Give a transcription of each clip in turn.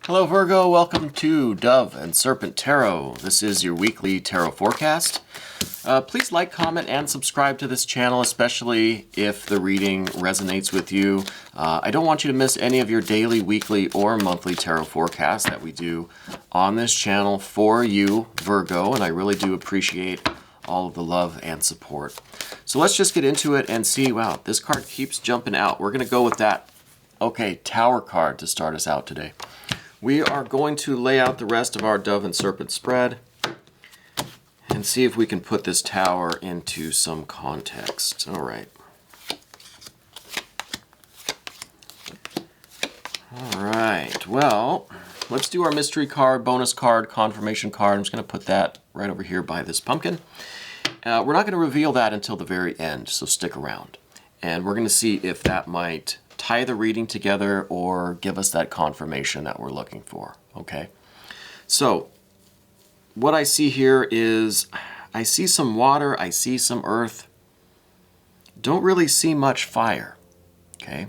Hello Virgo, welcome to Dove and Serpent Tarot. This is your weekly tarot forecast. Please like, comment, and subscribe to this channel, especially if the reading resonates with you. I don't want you to miss any of your daily, weekly, or monthly tarot forecasts that we do on this channel for you, Virgo, and I really do appreciate all of the love and support. So let's just get into it and see. Wow, this card keeps jumping out. We're going to go with that, okay, Tower card to start us out today. We are going to lay out the rest of our Dove and Serpent spread and see if we can put this tower into some context. All right. All right. Well, let's do our mystery card, bonus card, confirmation card. I'm just going to put that right over here by this pumpkin. We're not going to reveal that until the very end, so stick around. And we're going to see if that might tie the reading together or give us that confirmation that we're looking for, okay? So, what I see here is, I see some water, I see some earth. Don't really see much fire, okay?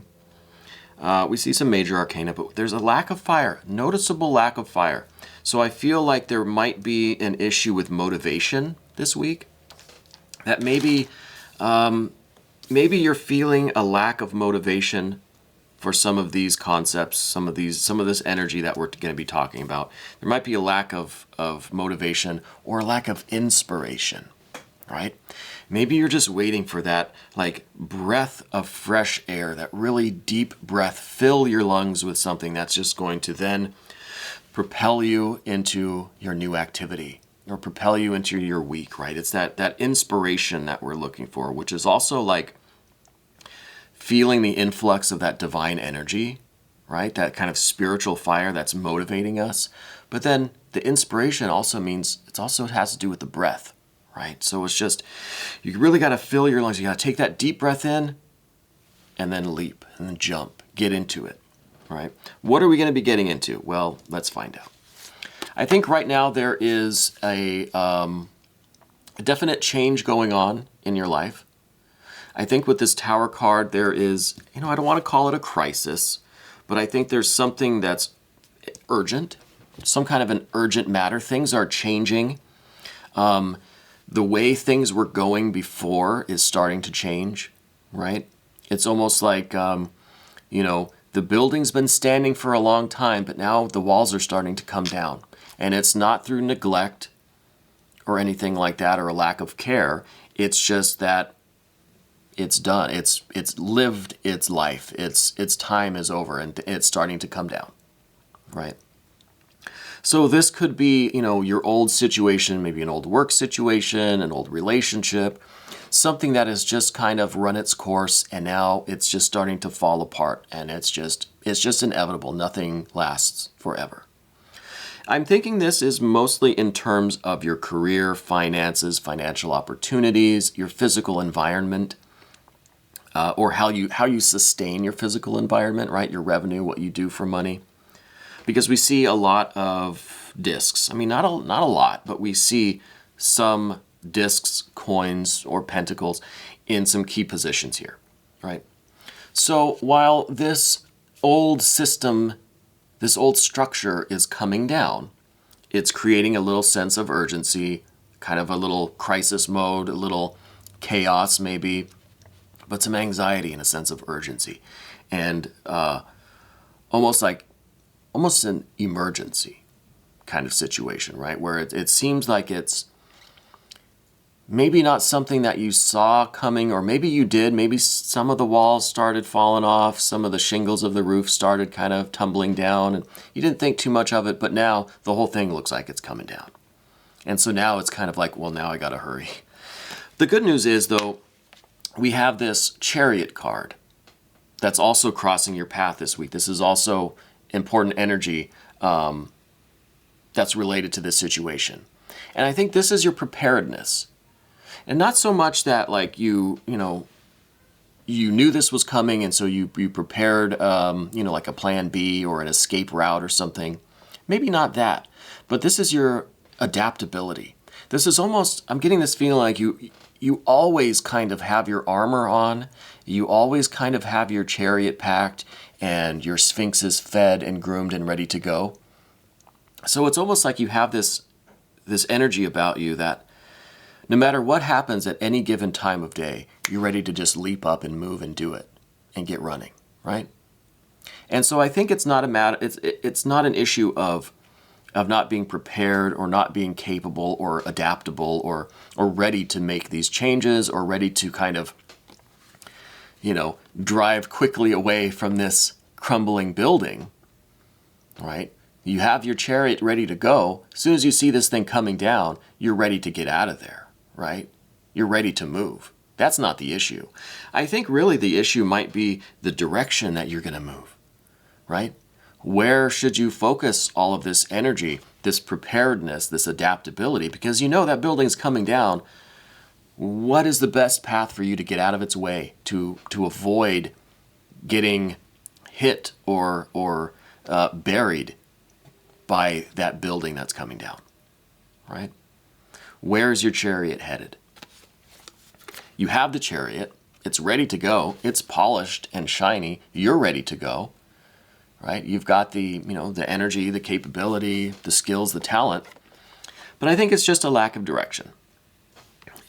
We see some major arcana, but there's a lack of fire, noticeable lack of fire. So I feel like there might be an issue with motivation this week. That maybe you're feeling a lack of motivation for some of these concepts, some of this energy that we're going to be talking about. There might be a lack of motivation or a lack of inspiration, right? Maybe you're just waiting for that like breath of fresh air, that really deep breath, fill your lungs with something that's just going to then propel you into your new activity or propel you into your week, right? It's that inspiration that we're looking for, which is also like feeling the influx of that divine energy, right? That kind of spiritual fire that's motivating us. But then the inspiration also means it also has to do with the breath, right? So it's just, you really got to fill your lungs. You got to take that deep breath in and then leap and then jump, get into it, right? What are we going to be getting into? Well, let's find out. I think right now there is a definite change going on in your life. I think with this Tower card, there is, I don't want to call it a crisis, but I think there's something that's urgent, some kind of an urgent matter. Things are changing. The way things were going before is starting to change, right? It's almost like, the building's been standing for a long time, but now the walls are starting to come down. And it's not through neglect or anything like that or a lack of care. It's just that it's done. It's lived its life. Its time is over and it's starting to come down, right? So this could be, your old situation, maybe an old work situation, an old relationship, something that has just kind of run its course and now it's just starting to fall apart and it's just inevitable. Nothing lasts forever. I'm thinking this is mostly in terms of your career, finances, financial opportunities, your physical environment, or how you sustain your physical environment, right? Your revenue, what you do for money. Because we see a lot of discs. I mean, not a lot, but we see some discs, coins, or pentacles in some key positions here, right? So while this old system, this old structure is coming down, it's creating a little sense of urgency, kind of a little crisis mode, a little chaos maybe, but some anxiety and a sense of urgency, and almost an emergency kind of situation, right? Where it seems like it's maybe not something that you saw coming, or maybe you did. Maybe some of the walls started falling off, some of the shingles of the roof started kind of tumbling down, and you didn't think too much of it, but now the whole thing looks like it's coming down. And so now it's kind of like, well, now I gotta hurry. The good news is, though, we have this Chariot card that's also crossing your path this week. This is also important energy that's related to this situation. And I think this is your preparedness. And not so much that like you knew this was coming and so you prepared, like a plan B or an escape route or something. Maybe not that, but this is your adaptability. This is almost, I'm getting this feeling like you always kind of have your armor on, you always kind of have your chariot packed, and your sphinx is fed and groomed and ready to go. So it's almost like you have this energy about you that no matter what happens at any given time of day, you're ready to just leap up and move and do it and get running, right? And so I think it's not a matter, it's not an issue of not being prepared or not being capable or adaptable or ready to make these changes or ready to kind of, drive quickly away from this crumbling building, right? You have your chariot ready to go. As soon as you see this thing coming down, you're ready to get out of there, right? You're ready to move. That's not the issue. I think really the issue might be the direction that you're going to move, right? Where should you focus all of this energy, this preparedness, this adaptability? Because you know that building's coming down. What is the best path for you to get out of its way, to avoid getting hit or buried by that building that's coming down, right? Where's your chariot headed? You have the chariot. It's ready to go. It's polished and shiny. You're ready to go, right? You've got the energy, the capability, the skills, the talent. But I think it's just a lack of direction.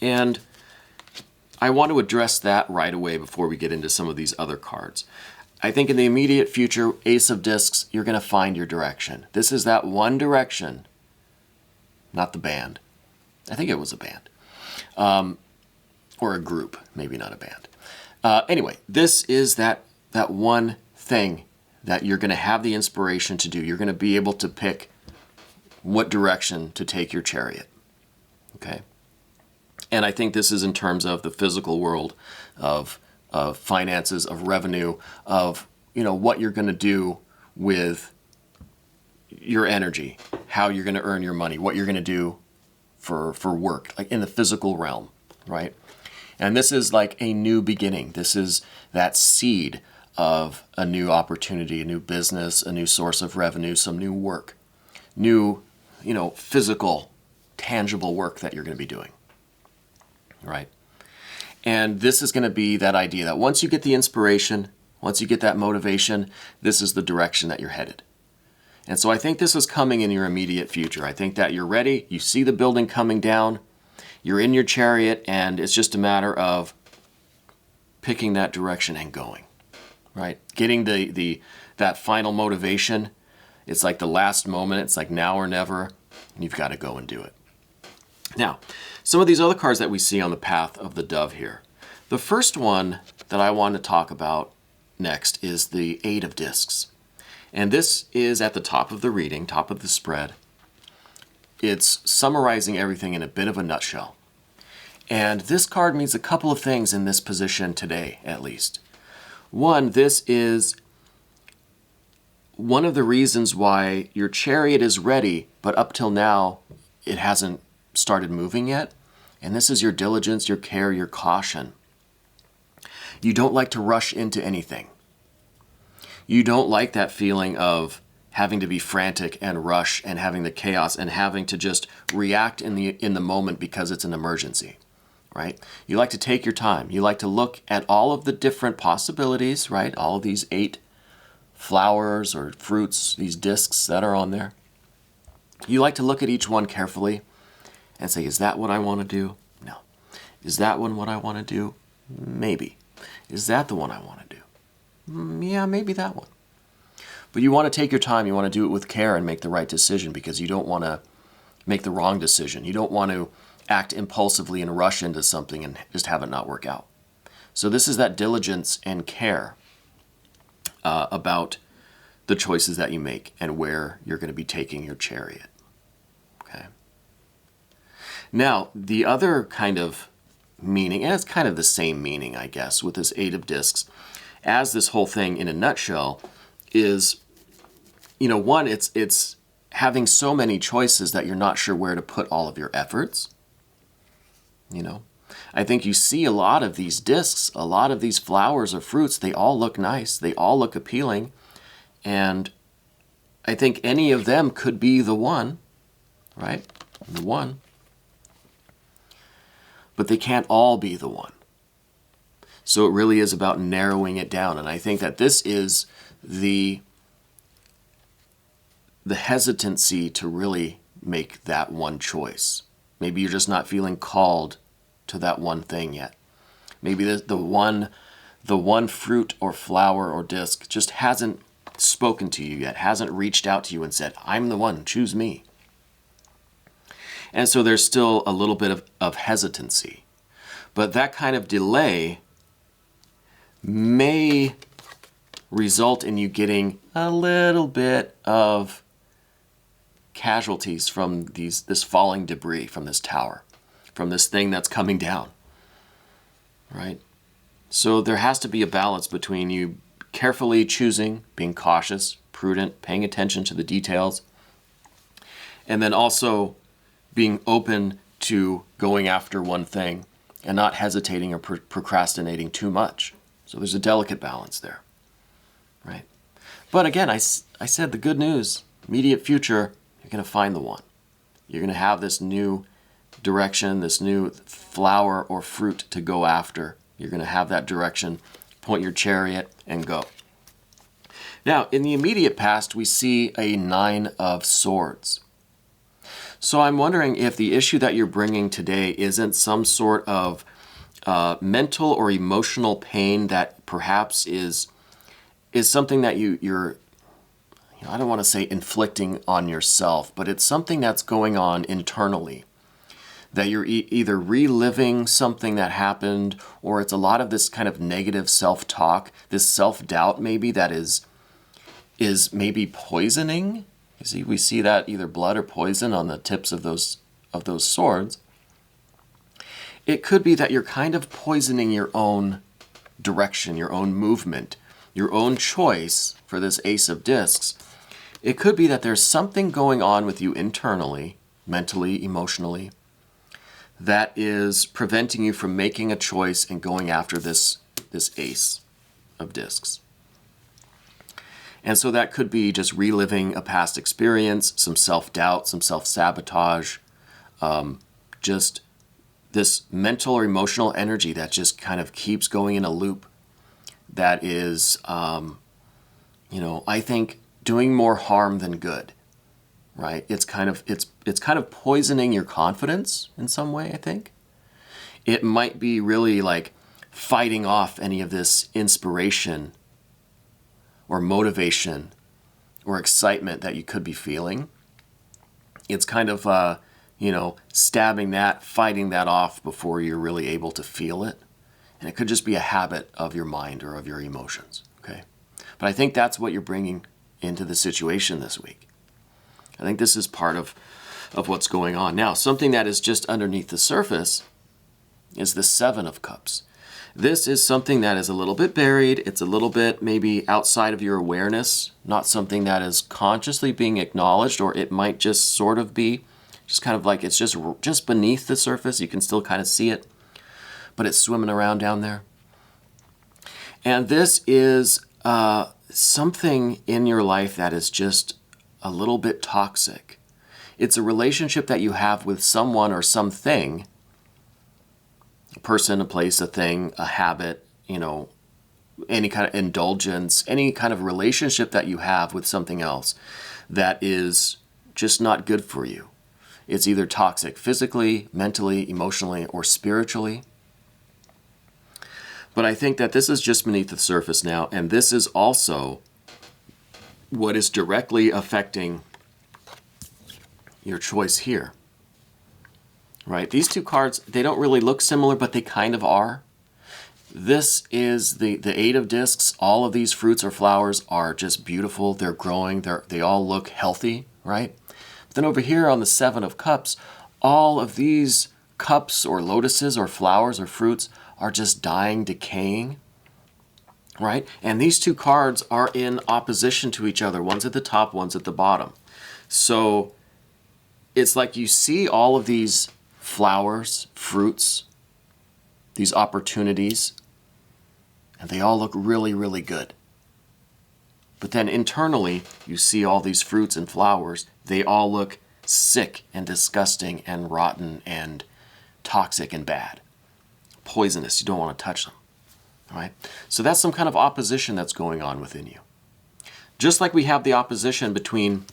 And I want to address that right away before we get into some of these other cards. I think in the immediate future, Ace of Discs, you're going to find your direction. This is that one direction, not the band. I think it was a band. Or a group, maybe not a band. Anyway, this is that one thing that you're going to have the inspiration to do. You're going to be able to pick what direction to take your chariot. Okay? And I think this is in terms of the physical world, of finances, of revenue, of what you're going to do with your energy, how you're going to earn your money, what you're going to do for work, like in the physical realm, right? And this is like a new beginning. This is that seed of a new opportunity, a new business, a new source of revenue, some new work, new, physical, tangible work that you're going to be doing, right? And this is going to be that idea that once you get the inspiration, once you get that motivation, this is the direction that you're headed. And so I think this is coming in your immediate future. I think that you're ready. You see the building coming down. You're in your chariot, and it's just a matter of picking that direction and going, right? Getting that final motivation. It's like the last moment. It's like now or never, and you've got to go and do it. Now, some of these other cards that we see on the path of the dove here. The first one that I want to talk about next is the Eight of Discs. And this is at the top of the reading, top of the spread. It's summarizing everything in a bit of a nutshell. And this card means a couple of things in this position today, at least. One, this is one of the reasons why your chariot is ready, but up till now, it hasn't started moving yet. And this is your diligence, your care, your caution. You don't like to rush into anything. You don't like that feeling of having to be frantic and rush and having the chaos and having to just react in the moment because it's an emergency, right? You like to take your time. You like to look at all of the different possibilities, right? All of these 8 flowers or fruits, these discs that are on there. You like to look at each one carefully and say, is that what I want to do? No. Is that one what I want to do? Maybe. Is that the one I want to do? Yeah, maybe that one. But you want to take your time. You want to do it with care and make the right decision because you don't want to make the wrong decision. You don't want to act impulsively and rush into something and just have it not work out. So this is that diligence and care about the choices that you make and where you're going to be taking your chariot. Okay. Now, the other kind of meaning, and it's kind of the same meaning, I guess, with this 8 of discs, as this whole thing in a nutshell, is, one, it's having so many choices that you're not sure where to put all of your efforts. I think you see a lot of these discs, a lot of these flowers or fruits, they all look nice, they all look appealing, and I think any of them could be the one, right? The one. But they can't all be the one. So it really is about narrowing it down. And I think that this is the the hesitancy to really make that one choice. Maybe you're just not feeling called to that one thing yet. Maybe the one fruit or flower or disc just hasn't spoken to you yet, hasn't reached out to you and said, I'm the one, choose me. And so there's still a little bit of hesitancy. But that kind of delay may result in you getting a little bit of casualties from this falling debris from this tower, from this thing that's coming down, right? So there has to be a balance between you carefully choosing, being cautious, prudent, paying attention to the details, and then also being open to going after one thing and not hesitating or procrastinating too much. So there's a delicate balance there, right? But again, I said the good news, immediate future, you're going to find the one. You're going to have this new direction, this new flower or fruit to go after. You're going to have that direction, point your chariot, and go. Now, in the immediate past, we see a 9 of Swords. So I'm wondering if the issue that you're bringing today isn't some sort of mental or emotional pain that perhaps is something that you're I don't want to say inflicting on yourself, but it's something that's going on internally, that you're either reliving something that happened, or it's a lot of this kind of negative self-talk, this self-doubt maybe that is maybe poisoning. You see, we see that either blood or poison on the tips of those swords. It could be that you're kind of poisoning your own direction, your own movement, your own choice for this Ace of Discs. It could be that there's something going on with you internally, mentally, emotionally, that is preventing you from making a choice and going after this Ace of Discs. And so that could be just reliving a past experience, some self-doubt, some self-sabotage, just this mental or emotional energy that just kind of keeps going in a loop that is, I think doing more harm than good, right? It's kind of poisoning your confidence in some way, I think. It might be really like fighting off any of this inspiration or motivation or excitement that you could be feeling. It's kind of, stabbing that, fighting that off before you're really able to feel it. And it could just be a habit of your mind or of your emotions, okay? But I think that's what you're bringing into the situation this week. I think this is part of what's going on. Now, something that is just underneath the surface is the 7 of Cups. This is something that is a little bit buried. It's a little bit maybe outside of your awareness, not something that is consciously being acknowledged, or it might just sort of be, just kind of like it's just beneath the surface. You can still kind of see it, but it's swimming around down there. And this is something in your life that is just a little bit toxic. It's a relationship that you have with someone or something, a person, a place, a thing, a habit, any kind of indulgence, any kind of relationship that you have with something else that is just not good for you. It's either toxic physically, mentally, emotionally, or spiritually. But I think that this is just beneath the surface now, and this is also what is directly affecting your choice here. Right? These two cards, they don't really look similar, but they kind of are. This is the 8 of Discs. All of these fruits or flowers are just beautiful. They're growing. They all look healthy, right? But then over here on the 7 of Cups, all of these cups or lotuses or flowers or fruits are just dying, decaying, right? And these two cards are in opposition to each other. One's at the top, one's at the bottom. So it's like you see all of these flowers, fruits, these opportunities, and they all look really, really good. But then internally, you see all these fruits and flowers. They all look sick and disgusting and rotten and toxic and bad. Poisonous. You don't want to touch them. All right? So that's some kind of opposition that's going on within you. Just like we have the opposition between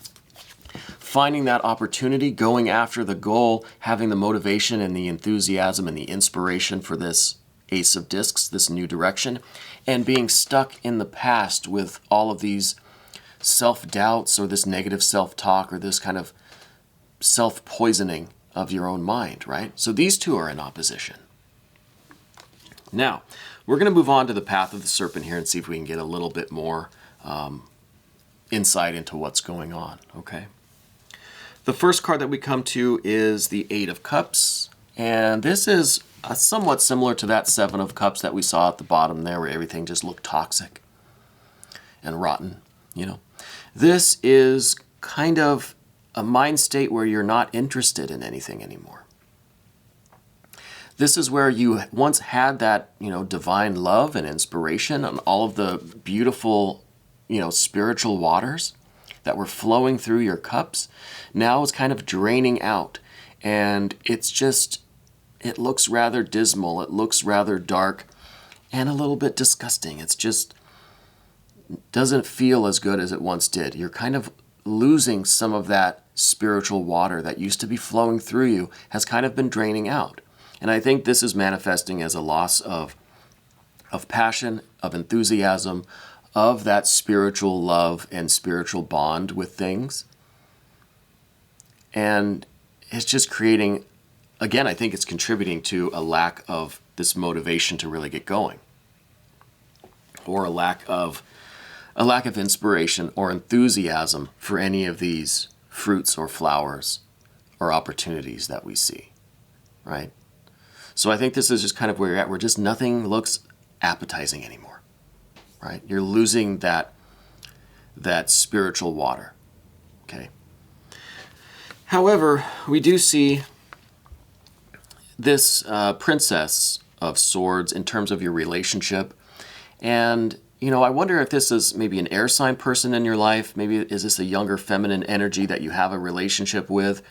finding that opportunity, going after the goal, having the motivation and the enthusiasm and the inspiration for this Ace of Discs, this new direction, and being stuck in the past with all of these self-doubts or this negative self-talk or this kind of self-poisoning of your own mind, right? So these two are in opposition. Now, we're going to move on to the path of the serpent here and see if we can get a little bit more insight into what's going on, okay? The first card that we come to is the Eight of Cups, and this is somewhat similar to that Seven of Cups that we saw at the bottom there, where everything just looked toxic and rotten, you know. This is kind of a mind state where you're not interested in anything anymore. This is where you once had that, you know, divine love and inspiration and all of the beautiful, you know, spiritual waters that were flowing through your cups. Now it's kind of draining out, and it's just, it looks rather dismal, it looks rather dark and a little bit disgusting. It's just doesn't feel as good as it once did. You're kind of losing some of that spiritual water that used to be flowing through you, has kind of been draining out. And I think this is manifesting as a loss of passion, of enthusiasm, of that spiritual love and spiritual bond with things. And it's just creating, again, I think it's contributing to a lack of this motivation to really get going, or a lack of inspiration or enthusiasm for any of these fruits or flowers or opportunities that we see, right? So I think this is just kind of where you're at, where just nothing looks appetizing anymore, right? You're losing that spiritual water, okay? However, we do see this Princess of Swords in terms of your relationship. And, you know, I wonder if this is maybe an air sign person in your life. Maybe is this a younger feminine energy that you have a relationship with?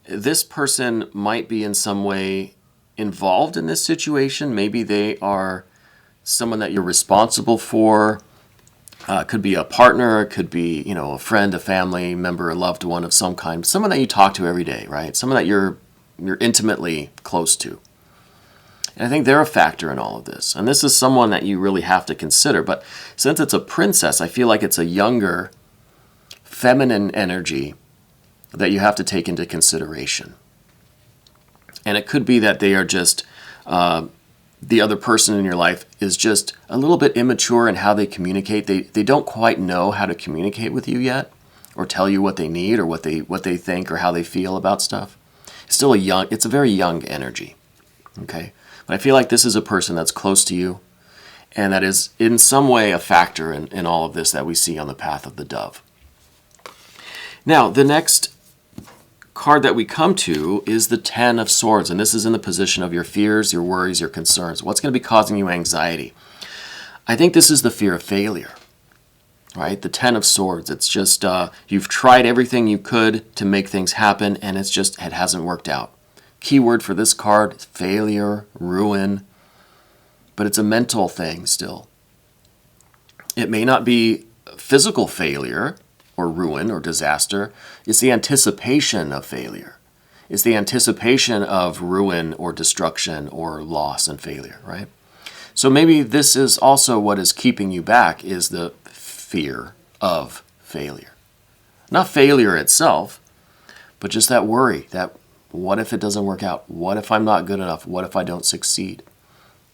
This person might be in some way involved in this situation. Maybe they are someone that you're responsible for. Could be a partner, it could be, you know, a friend, a family member, a loved one of some kind. Someone that you talk to every day, right? Someone that you're intimately close to. And I think they're a factor in all of this. And this is someone that you really have to consider. But since it's a princess, I feel like it's a younger, feminine energy that you have to take into consideration. And it could be that they are just, the other person in your life is just a little bit immature in how they communicate. They don't quite know how to communicate with you yet, or tell you what they need, or what they think, or how they feel about stuff. It's still it's a very young energy, okay? But I feel like this is a person that's close to you, and that is in some way a factor in all of this that we see on the path of the dove. Now, the next card that we come to is the Ten of Swords, and this is in the position of your fears, your worries, your concerns. What's going to be causing you anxiety? I think this is the fear of failure, right? The Ten of Swords. It's just you've tried everything you could to make things happen, and it hasn't worked out. Keyword for this card, failure, ruin, but it's a mental thing still. It may not be physical failure or ruin or disaster. It's the anticipation of failure. It's the anticipation of ruin or destruction or loss and failure, right? So maybe this is also what is keeping you back, is the fear of failure. Not failure itself, but just that worry, that what if it doesn't work out? What if I'm not good enough? What if I don't succeed?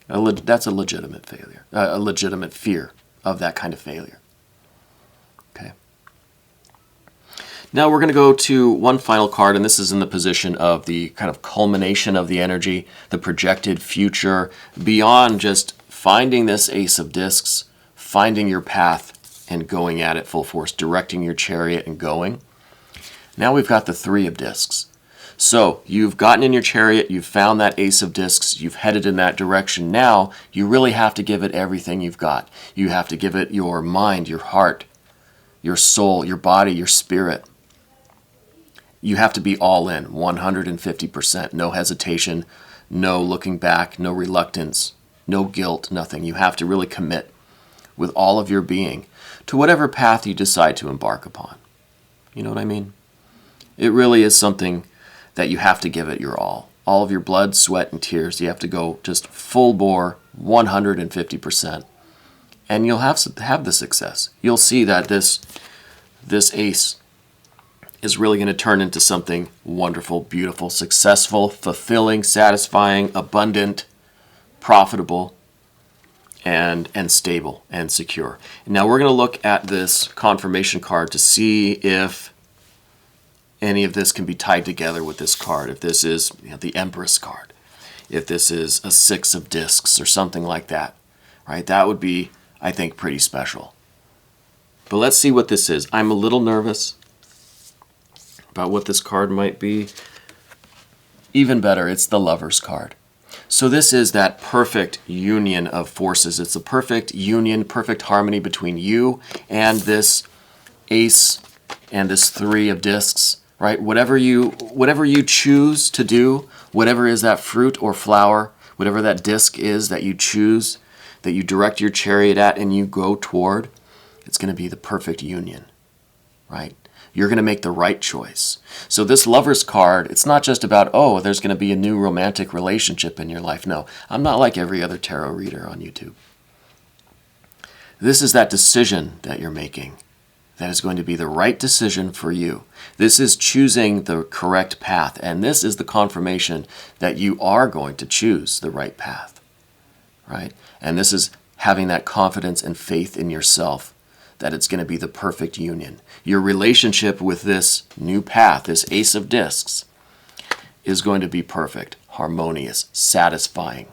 That's a legitimate failure, a legitimate fear of that kind of failure. Okay. Now we're going to go to one final card, and this is in the position of the kind of culmination of the energy, the projected future, beyond just finding this Ace of Discs, finding your path and going at it full force, directing your chariot and going. Now we've got the Three of Discs. So you've gotten in your chariot, you've found that Ace of Discs, you've headed in that direction. Now you really have to give it everything you've got. You have to give it your mind, your heart, your soul, your body, your spirit. You have to be all in, 150%, no hesitation, no looking back, no reluctance, no guilt, nothing. You have to really commit with all of your being to whatever path you decide to embark upon. You know what I mean? It really is something that you have to give it your all of your blood, sweat, and tears. You have to go just full bore, 150%, and you'll have the success. You'll see that this ace is really going to turn into something wonderful, beautiful, successful, fulfilling, satisfying, abundant, profitable, and stable and secure. Now we're going to look at this confirmation card to see if any of this can be tied together with this card. If this is the Empress card, if this is a 6 of discs or something like that, right? That would be, I think, pretty special. But let's see what this is. I'm a little nervous about what this card might be. Even better, it's the Lover's card. So this is that perfect union of forces. It's a perfect union, perfect harmony between you and this ace and this 3 of discs, right? Whatever you choose to do, whatever is that fruit or flower, whatever that disc is that you choose, that you direct your chariot at and you go toward, it's going to be the perfect union, right? You're going to make the right choice. So this Lover's card, it's not just about, oh, there's going to be a new romantic relationship in your life. No, I'm not like every other tarot reader on YouTube. This is that decision that you're making that is going to be the right decision for you. This is choosing the correct path, and this is the confirmation that you are going to choose the right path, right? And this is having that confidence and faith in yourself that it's going to be the perfect union. Your relationship with this new path, this Ace of Discs, is going to be perfect, harmonious, satisfying.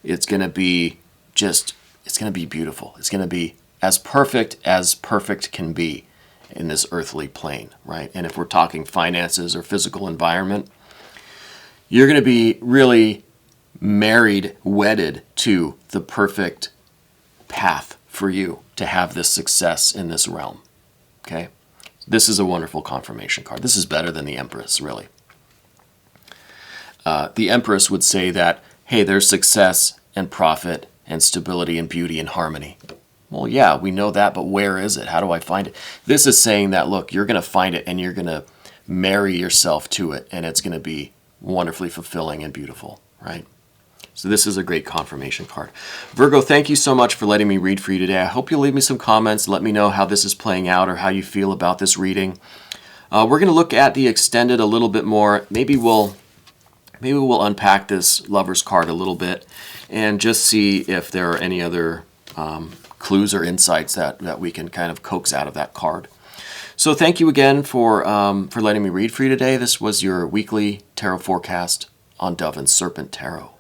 It's going to be it's going to be beautiful. It's going to be as perfect can be in this earthly plane, right? And if we're talking finances or physical environment, you're going to be really married, wedded to the perfect path for you to have this success in this realm, okay? This is a wonderful confirmation card. This is better than the Empress, really. The Empress would say that, hey, there's success and profit and stability and beauty and harmony. Well, yeah, we know that, but where is it? How do I find it? This is saying that, look, you're going to find it and you're going to marry yourself to it, and it's going to be wonderfully fulfilling and beautiful, right? So this is a great confirmation card. Virgo, thank you so much for letting me read for you today. I hope you'll leave me some comments. Let me know how this is playing out or how you feel about this reading. We're going to look at the extended a little bit more. Maybe we'll unpack this Lover's card a little bit and just see if there are any other clues or insights that we can kind of coax out of that card. So thank you again for letting me read for you today. This was your weekly tarot forecast on Dove and Serpent Tarot.